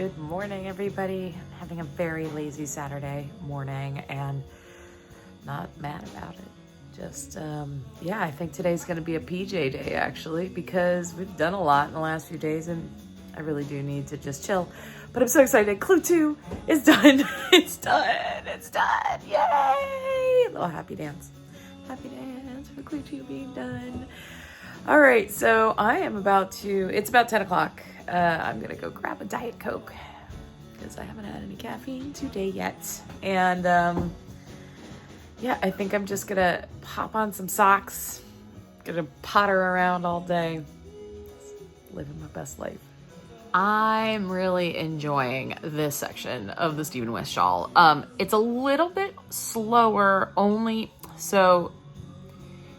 Good morning, everybody. I'm having a very lazy Saturday morning and not mad about it. Just, yeah, I think today's going to be a PJ day, actually, because we've done a lot in the last few days and I really do need to just chill. But I'm so excited. Clue 2 is done. It's done. It's done. Yay! A little happy dance. Happy dance for Clue 2 being done. All right, so I am about to, it's about 10 o'clock. I'm going to go grab a Diet Coke because I haven't had any caffeine today yet. And yeah, I think I'm just going to pop on some socks, going to potter around all day, living my best life. I'm really enjoying this section of the Stephen West shawl. It's a little bit slower only, so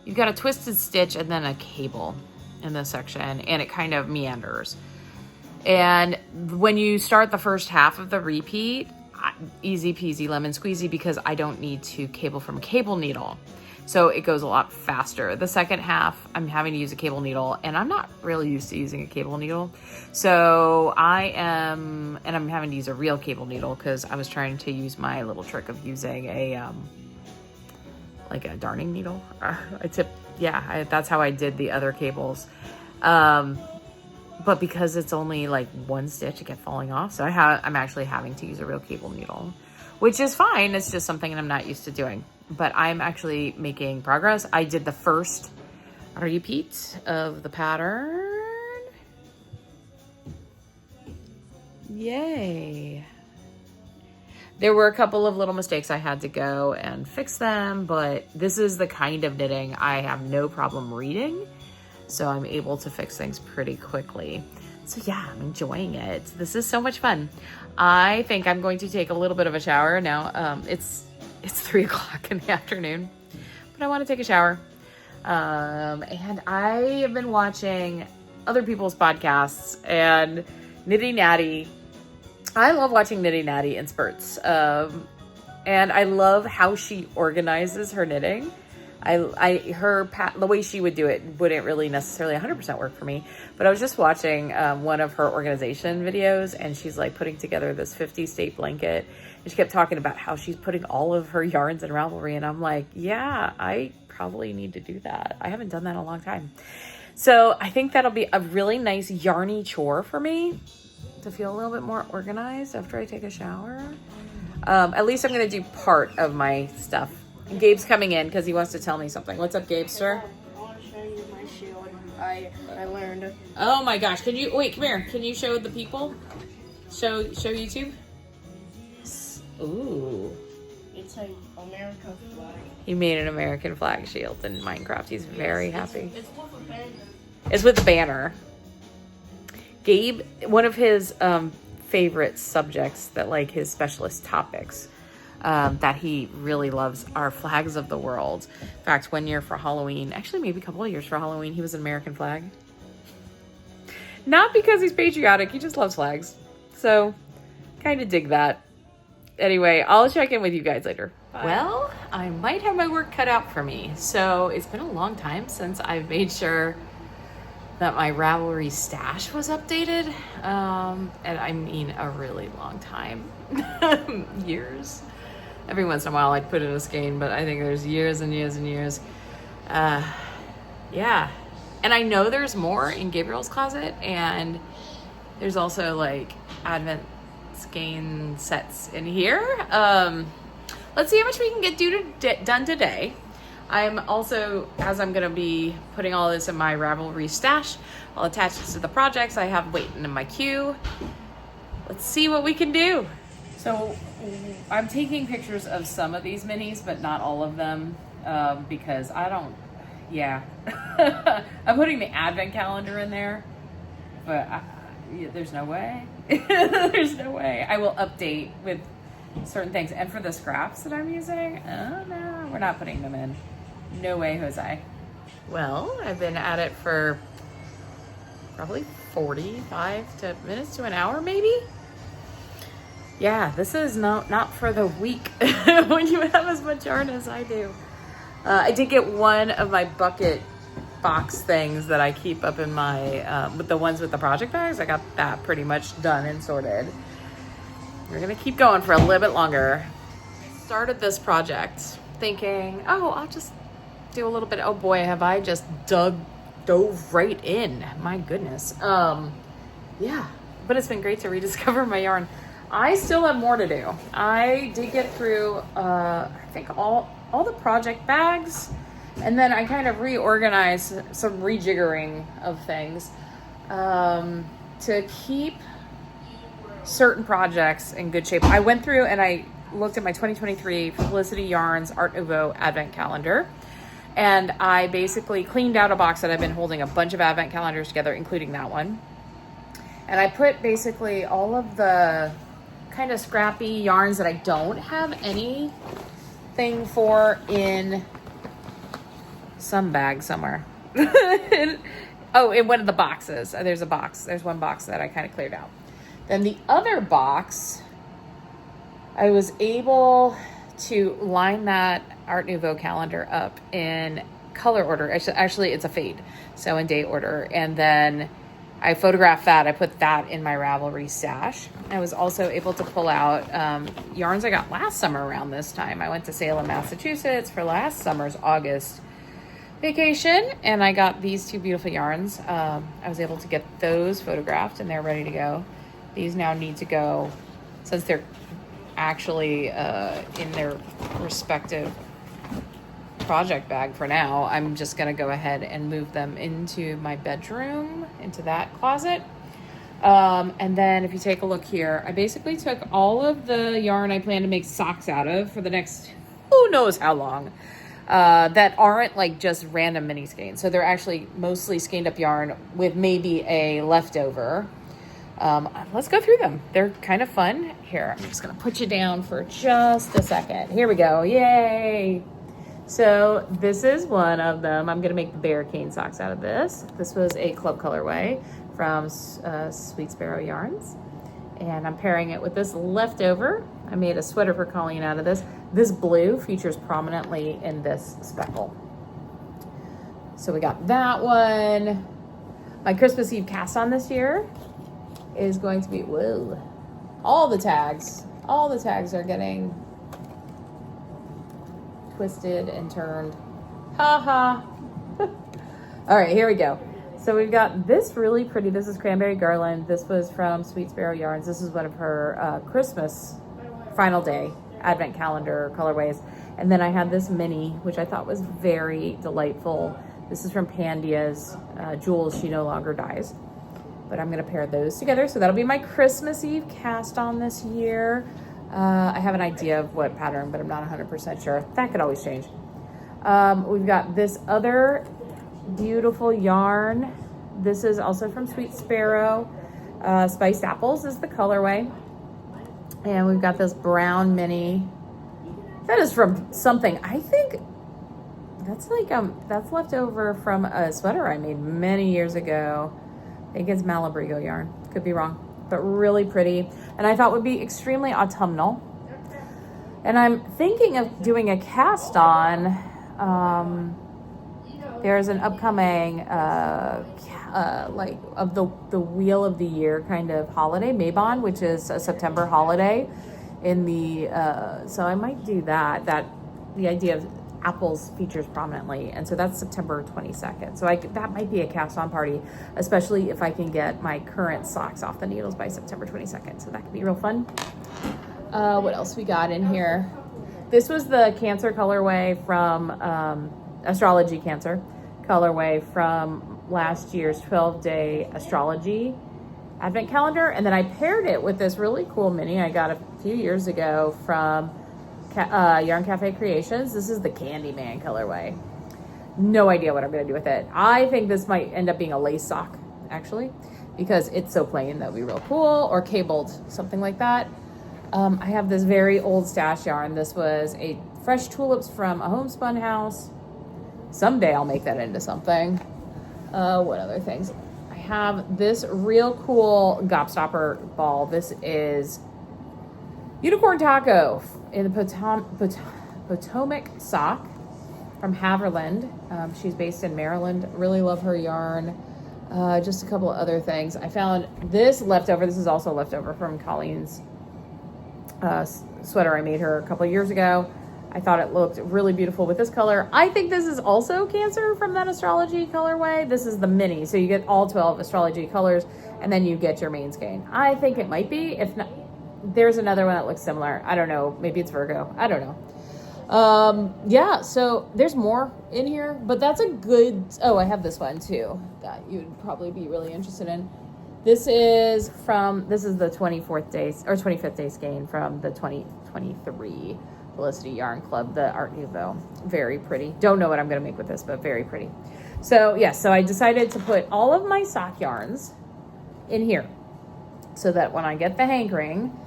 you've got a twisted stitch and then a cable in this section, and it kind of meanders. And when you start the first half of the repeat, easy peasy lemon squeezy, because I don't need to cable from a cable needle. So it goes a lot faster. The second half, I'm having to use a cable needle, and I'm not really used to using a cable needle. So I'm having to use a real cable needle because I was trying to use my little trick of using a, like a darning needle. That's how I did the other cables. But because it's only like one stitch, it kept falling off. So I'm actually having to use a real cable needle, which is fine. It's just something that I'm not used to doing, but I'm actually making progress. I did the first repeat of the pattern. Yay. There were a couple of little mistakes I had to go and fix them, but this is the kind of knitting I have no problem reading. So I'm able to fix things pretty quickly. So yeah, I'm enjoying it. This is so much fun. I think I'm going to take a little bit of a shower now. It's 3 o'clock in the afternoon, but I want to take a shower. And I have been watching other people's podcasts and Nitty Natty. I love watching Nitty Natty in spurts. And I love how she organizes her knitting. The way she would do it wouldn't really necessarily 100% work for me, but I was just watching one of her organization videos, and she's like putting together this 50 state blanket, and she kept talking about how she's putting all of her yarns in Ravelry, and I'm like, yeah, I probably need to do that. I haven't done that in a long time. So I think that'll be a really nice yarny chore for me to feel a little bit more organized after I take a shower. At least I'm going to do part of my stuff. Gabe's coming in because he wants to tell me something. What's up, Gabe, sir? I want to show you my shield I learned. Oh my gosh. Can you, wait, come here. Can you show the people? Show YouTube? Ooh. It's an American flag. He made an American flag shield in Minecraft. He's very happy. It's with a banner. It's with the banner. Gabe, one of his favorite subjects, that like his specialist topics, that he really loves are flags of the world. In fact, one year for Halloween, actually maybe a couple of years for Halloween, he was an American flag. Not because he's patriotic, he just loves flags. So, kind of dig that. Anyway, I'll check in with you guys later. Bye. Well, I might have my work cut out for me. So, it's been a long time since I've made sure that my Ravelry stash was updated. And I mean a really long time. Years. Every once in a while I'd put in a skein, but I think there's years and years and years. Yeah. And I know there's more in Gabriel's closet, and there's also like Advent skein sets in here. Let's see how much we can get done today. I'm also, as I'm gonna be putting all this in my Ravelry stash, I'll attach this to the projects I have waiting in my queue. Let's see what we can do. So I'm taking pictures of some of these minis, but not all of them, because I'm putting the advent calendar in there, but there's no way. There's no way. I will update with certain things. And for the scraps that I'm using, oh no, we're not putting them in. No way, Jose. Well, I've been at it for probably 45 minutes to an hour, maybe. Yeah, this is not for the weak when you have as much yarn as I do. I did get one of my bucket box things that I keep up in my, with the ones with the project bags. I got that pretty much done and sorted. We're gonna keep going for a little bit longer. Started this project thinking, oh, I'll just do a little bit. Oh boy, have I just dove right in. My goodness. Yeah, but it's been great to rediscover my yarn. I still have more to do. I did get through, I think all the project bags, and then I kind of reorganized some rejiggering of things to keep certain projects in good shape. I went through and I looked at my 2023 Felicity Yarns Art Nouveau Advent Calendar, and I basically cleaned out a box that I've been holding a bunch of Advent calendars together, including that one. And I put basically all of the kind of scrappy yarns that I don't have anything for in some bag somewhere. Oh, in one of the boxes. There's one box that I kind of cleared out. Then the other box, I was able to line that Art Nouveau calendar up in color order. Actually, it's a fade, so in date order. And then I photographed that. I put that in my Ravelry stash. I was also able to pull out yarns I got last summer around this time. I went to Salem, Massachusetts for last summer's August vacation, and I got these two beautiful yarns. I was able to get those photographed, and they're ready to go. These now need to go, since they're actually in their respective project bag for now. I'm just going to go ahead and move them into my bedroom, into that closet. And then if you take a look here, I basically took all of the yarn I plan to make socks out of for the next who knows how long, that aren't like just random mini skeins. So they're actually mostly skeined up yarn with maybe a leftover. Let's go through them. They're kind of fun. Here, I'm just going to put you down for just a second. Here we go. Yay. So this is one of them. I'm going to make the bear cane socks out of this. This was a club colorway from Sweet Sparrow Yarns. And I'm pairing it with this leftover. I made a sweater for Colleen out of this. This blue features prominently in this speckle. So we got that one. My Christmas Eve cast on this year is going to be, whoa, all the tags are getting twisted and turned. Ha ha. All right, here we go. So we've got this really pretty, this is Cranberry Garland. This was from Sweet Sparrow Yarns. This is one of her Christmas final day Advent calendar colorways. And then I had this mini, which I thought was very delightful. This is from Pandia's Jewels She No Longer Dies. But I'm gonna pair those together. So that'll be my Christmas Eve cast on this year. I have an idea of what pattern, but I'm not 100% sure. That could always change. We've got this other beautiful yarn. This is also from Sweet Sparrow. Spiced Apples is the colorway. And we've got this brown mini. That is from something, I think that's like, that's left over from a sweater I made many years ago. I think it's Malabrigo yarn. Could be wrong, but really pretty. And I thought would be extremely autumnal. And I'm thinking of doing a cast on. There's an upcoming, like of the Wheel of the Year kind of holiday, Mabon, which is a September holiday. In the so I might do that. The idea of apples features prominently, and so that's September 22nd. So that might be a cast on party, especially if I can get my current socks off the needles by September 22nd. So that could be real fun. What else we got in here? This was the Cancer colorway from Astrology Cancer colorway from last year's 12-day astrology Advent calendar, and then I paired it with this really cool mini I got a few years ago from Yarn Cafe Creations. This is the Candyman colorway. No idea what I'm going to do with it. I think this might end up being a lace sock, actually, because it's so plain. That would be real cool, or cabled, something like that. I have this very old stash yarn. This was a Fresh Tulips from a Homespun House. Someday I'll make that into something. What other things? I have this real cool Gobstopper ball. This is Unicorn Taco in the Potomac sock from Haverland. She's based in Maryland. Really love her yarn. Just a couple of other things. I found this leftover. This is also leftover from Colleen's sweater I made her a couple of years ago. I thought it looked really beautiful with this color. I think this is also Cancer from that astrology colorway. This is the mini, so you get all 12 astrology colors, and then you get your main skein. I think it might be. If not, there's another one that looks similar. I don't know. Maybe it's Virgo. I don't know. Yeah, so there's more in here, but that's a good... Oh, I have this one too that you'd probably be really interested in. This is the 24th day or 25th day skein from the 2023 Felicity Yarn Club, the Art Nouveau. Very pretty. Don't know what I'm going to make with this, but very pretty. So yeah, so I decided to put all of my sock yarns in here so that when I get the hankering,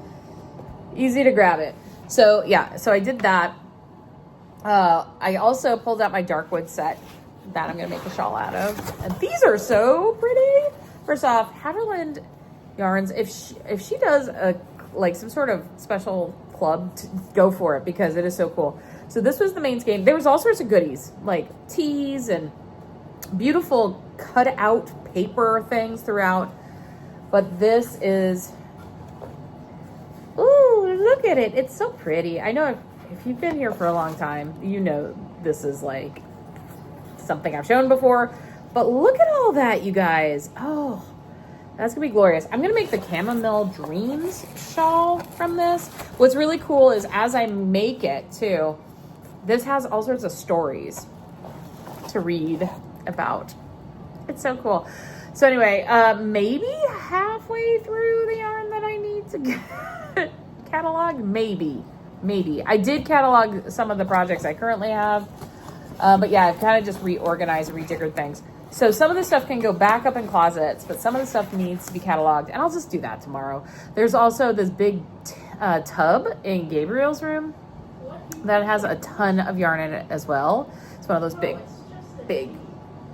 easy to grab it. So yeah, so I did that. I also pulled out my Darkwood set that I'm going to make a shawl out of. And these are so pretty. First off, Haverland Yarns, if she does like some sort of special club, to go for it, because it is so cool. So this was the main skein. There was all sorts of goodies like teas and beautiful cut out paper things throughout. But this is, ooh, look at it. It's so pretty. I know if you've been here for a long time, you know this is like something I've shown before. But look at all that, you guys. Oh, that's gonna be glorious. I'm gonna make the Chamomile Dreams shawl from this. What's really cool is as I make it too, this has all sorts of stories to read about. It's so cool. So anyway, maybe halfway through the yarn that I need to get catalog, maybe. I did catalog some of the projects I currently have, but yeah, I've kind of just reorganized, rejiggered things. So some of the stuff can go back up in closets, but some of the stuff needs to be cataloged, and I'll just do that tomorrow. There's also this big tub in Gabriel's room that has a ton of yarn in it as well. It's one of those big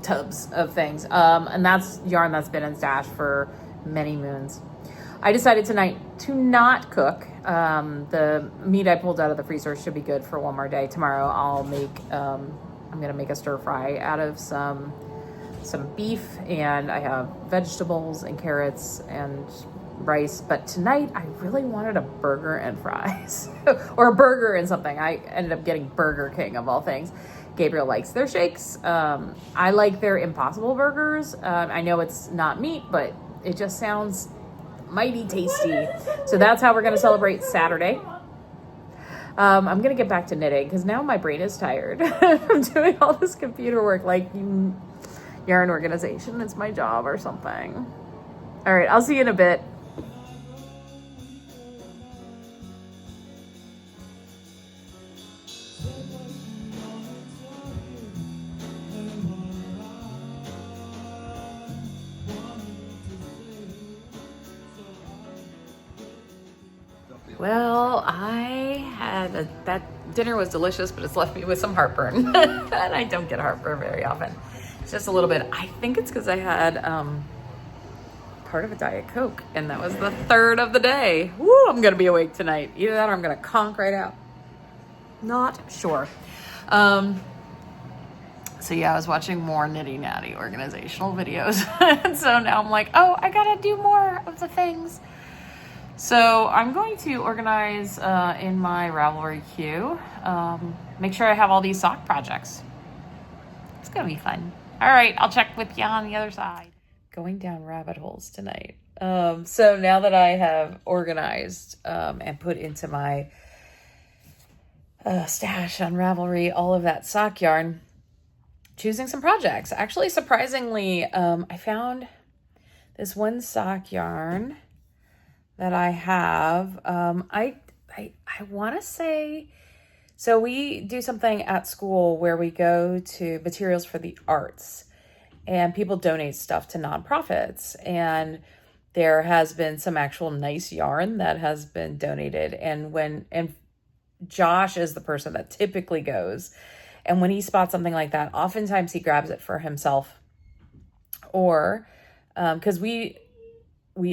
tubs of things, and that's yarn that's been in stash for many moons. I decided tonight to not cook. The meat I pulled out of the freezer should be good for one more day. Tomorrow I'll make, I'm gonna make a stir fry out of some beef, and I have vegetables and carrots and rice. But tonight I really wanted a burger and fries or a burger and something. I ended up getting Burger King of all things. Gabriel likes their shakes. I like their Impossible burgers. I know it's not meat, but it just sounds mighty tasty. So that's how we're going to celebrate Saturday. I'm going to get back to knitting because now my brain is tired from doing all this computer work, like yarn organization. It's my job or something. All right, I'll see you in a bit. Well, that dinner was delicious, but it's left me with some heartburn. And I don't get heartburn very often. It's just a little bit. I think it's because I had part of a Diet Coke, and that was the third of the day. Woo, I'm going to be awake tonight. Either that or I'm going to conk right out. Not sure. So yeah, I was watching more Nitty Natty organizational videos. And so now I'm like, oh, I got to do more of the things. So I'm going to organize in my Ravelry queue, make sure I have all these sock projects. It's going to be fun. All right, I'll check with you on the other side. Going down rabbit holes tonight. So now that I have organized and put into my stash on Ravelry all of that sock yarn, choosing some projects. Actually, surprisingly, I found this one sock yarn that I have. I want to say, so we do something at school where we go to Materials for the Arts, and people donate stuff to nonprofits, and there has been some actual nice yarn that has been donated. And Josh is the person that typically goes, and when he spots something like that, oftentimes he grabs it for himself, or because we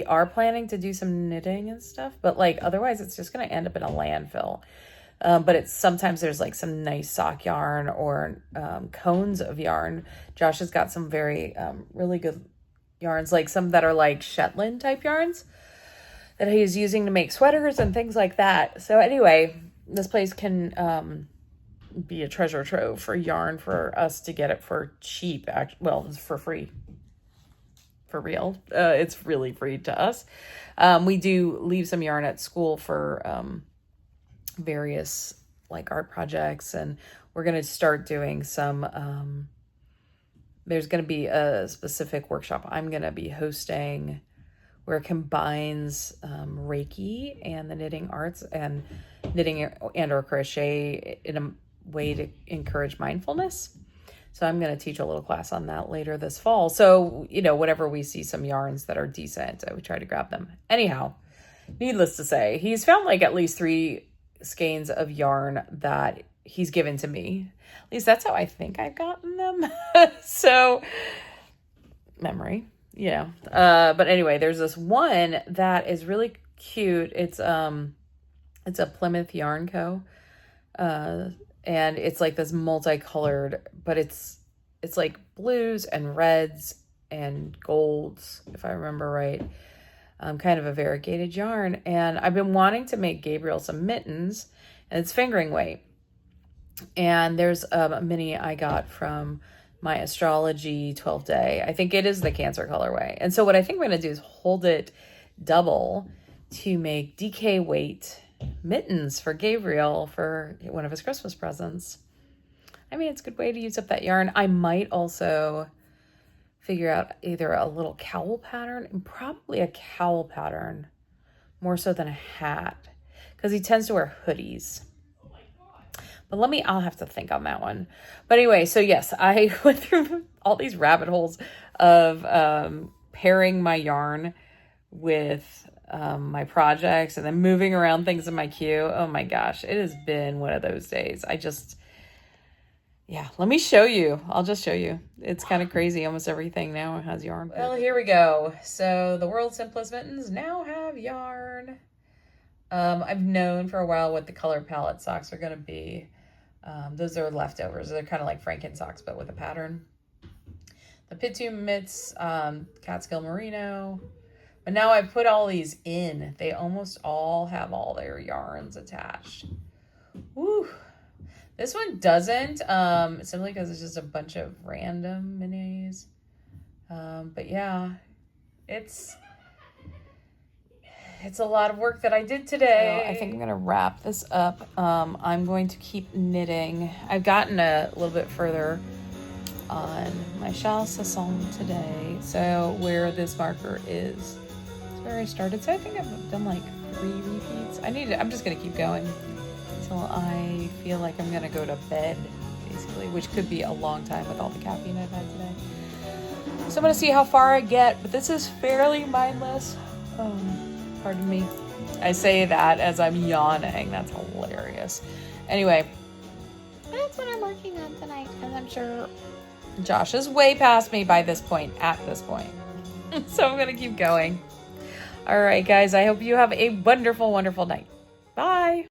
are planning to do some knitting and stuff, but like otherwise it's just going to end up in a landfill. But it's sometimes there's like some nice sock yarn or cones of yarn. Josh has got some very really good yarns, like some that are like Shetland type yarns that he is using to make sweaters and things like that. So anyway, this place can be a treasure trove for yarn for us to get it for cheap. Well, it's for free. For real. It's really free to us. We do leave some yarn at school for various like art projects, and we're going to start doing some, there's going to be a specific workshop I'm going to be hosting where it combines Reiki and the knitting arts and knitting and or crochet in a way to encourage mindfulness. So I'm going to teach a little class on that later this fall. So, you know, whenever we see some yarns that are decent, we try to grab them. Anyhow, needless to say, he's found like at least 3 skeins of yarn that he's given to me. At least that's how I think I've gotten them. So, memory. Yeah. But anyway, there's this one that is really cute. It's a Plymouth Yarn Co. And it's like this multicolored, but it's like blues and reds and golds, if I remember right. Kind of a variegated yarn. And I've been wanting to make Gabriel some mittens, and it's fingering weight. And there's a mini I got from my astrology 12 day. I think it is the Cancer colorway. And so what I think I'm going to do is hold it double to make DK weight mittens for Gabriel for one of his Christmas presents. I mean, it's a good way to use up that yarn. I might also figure out either a little cowl pattern, and probably a cowl pattern more so than a hat, because he tends to wear hoodies. But I'll have to think on that one. But anyway, so yes, I went through all these rabbit holes of pairing my yarn with my projects and then moving around things in my queue. Oh my gosh, it has been one of those days. Let me show you. I'll just show you. It's kind of crazy. Almost everything now has yarn. Well, here we go. So the world's simplest mittens now have yarn. I've known for a while what the color palette socks are going to be. Those are leftovers. They're kind of like Franken socks, but with a pattern. The Pitu mitts, Catskill Merino. But now I put all these in. They almost all have all their yarns attached. Woo! This one doesn't, simply because it's just a bunch of random minis. But yeah, it's a lot of work that I did today. So I think I'm going to wrap this up. I'm going to keep knitting. I've gotten a little bit further on my chasse today. So where this marker is where I started. So I think I've done like 3 repeats. I'm just going to keep going until I feel like I'm going to go to bed, basically, which could be a long time with all the caffeine I've had today. So I'm going to see how far I get, but this is fairly mindless. Pardon me. I say that as I'm yawning. That's hilarious. Anyway, that's what I'm working on tonight, and I'm sure Josh is way past me at this point. So I'm going to keep going. All right, guys, I hope you have a wonderful, wonderful night. Bye.